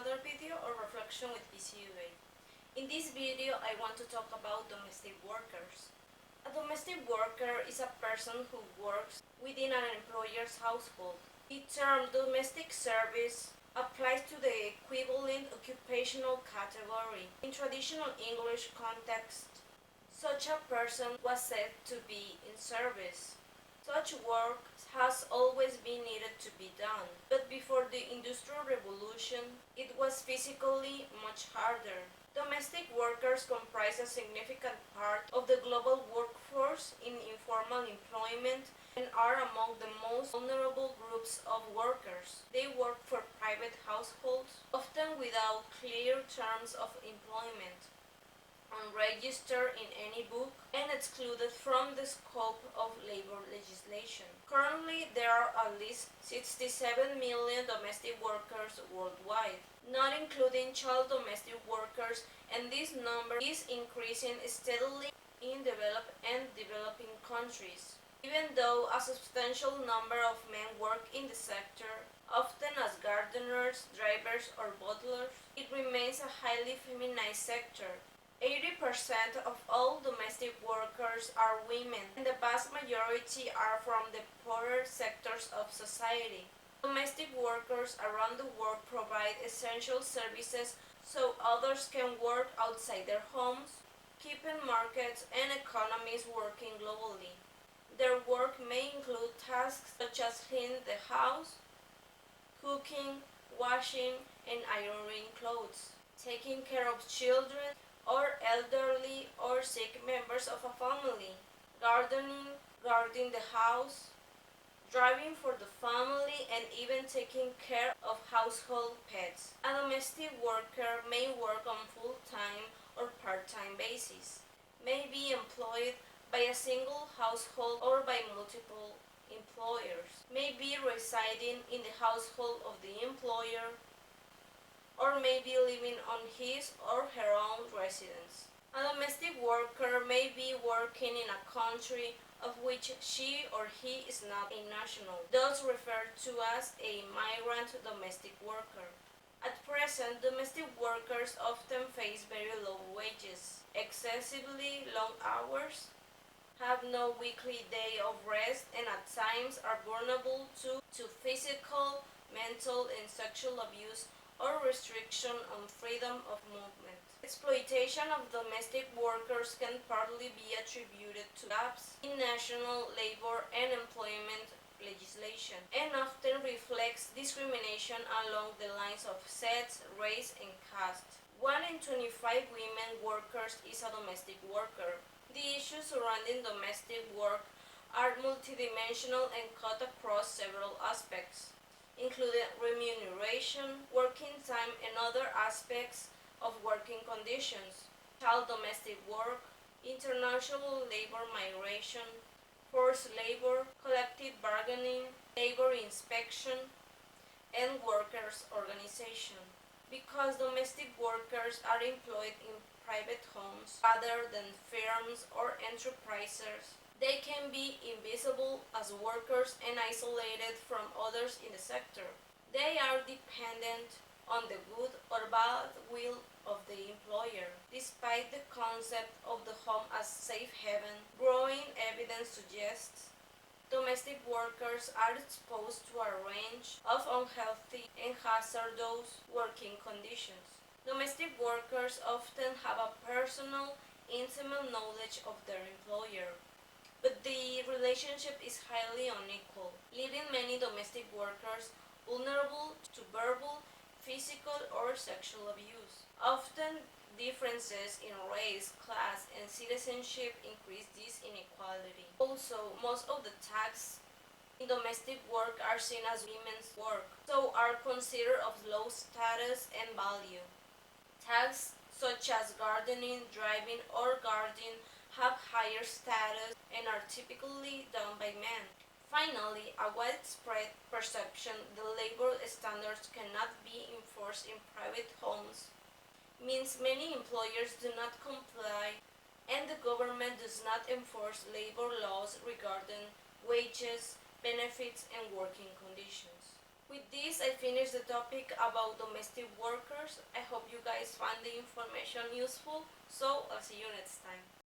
another video or reflection with PCUA. In this video, I want to talk about domestic workers. A domestic worker is a person who works within an employer's household. The term domestic service applies to the equivalent occupational category. In traditional English context, such a person was said to be in service. Such work has always been needed to be done, but before the Industrial Revolution, it was physically much harder. Domestic workers comprise a significant part of the global workforce in informal employment and are among the most vulnerable groups of workers. They work for private households, often without clear terms of employment, unregistered in any book, and excluded from the scope of labor legislation. Currently, there are at least 67 million domestic workers worldwide, not including child domestic workers, and this number is increasing steadily in developed and developing countries. Even though a substantial number of men work in the sector, often as gardeners, drivers, or butlers, it remains a highly feminized sector. 80% of all domestic workers are women, and the vast majority are from the poorer sectors of society. Domestic workers around the world provide essential services so others can work outside their homes, keeping markets and economies working globally. Their work may include tasks such as cleaning the house, cooking, washing, and ironing clothes, taking care of children or elderly or sick members of a family, gardening, guarding the house, driving for the family, and even taking care of household pets. A domestic worker may work on full-time or part-time basis, may be employed by a single household or by multiple employers, may be residing in the household of the employer, or may be living on his or her own residence. A domestic worker may be working in a country of which she or he is not a national, thus referred to as a migrant domestic worker. At present, domestic workers often face very low wages, excessively long hours, have no weekly day of rest, and at times are vulnerable to physical, mental, and sexual abuse or restriction on freedom of movement. Exploitation of domestic workers can partly be attributed to gaps in national labor and employment legislation, and often reflects discrimination along the lines of sex, race, and caste. 1 in 25 women workers is a domestic worker. The issues surrounding domestic work are multidimensional and cut across several aspects, including remuneration, working time, and other aspects of working conditions, child domestic work, international labor migration, forced labor, collective bargaining, labor inspection, and workers' organization. Because domestic workers are employed in private homes rather than firms or enterprises, they can be invisible as workers and isolated from others in the sector. They are dependent on the good or bad will of the employer. Despite the concept of the home as safe haven, growing evidence suggests domestic workers are exposed to a range of unhealthy and hazardous working conditions. Domestic workers often have a personal, intimate knowledge of their employer, but the relationship is highly unequal, leaving many domestic workers vulnerable to verbal, physical, or sexual abuse. Often, differences in race, class, and citizenship increase this inequality. Also, most of the tasks in domestic work are seen as women's work, so are considered of low status and value. Tasks such as gardening, driving, or guarding have higher status and are typically done by men. Finally, a widespread perception that labor standards cannot be enforced in private homes means many employers do not comply, and the government does not enforce labor laws regarding wages, benefits, and working conditions. With this, I finish the topic about domestic workers. I hope you guys find the information useful, so I'll see you next time.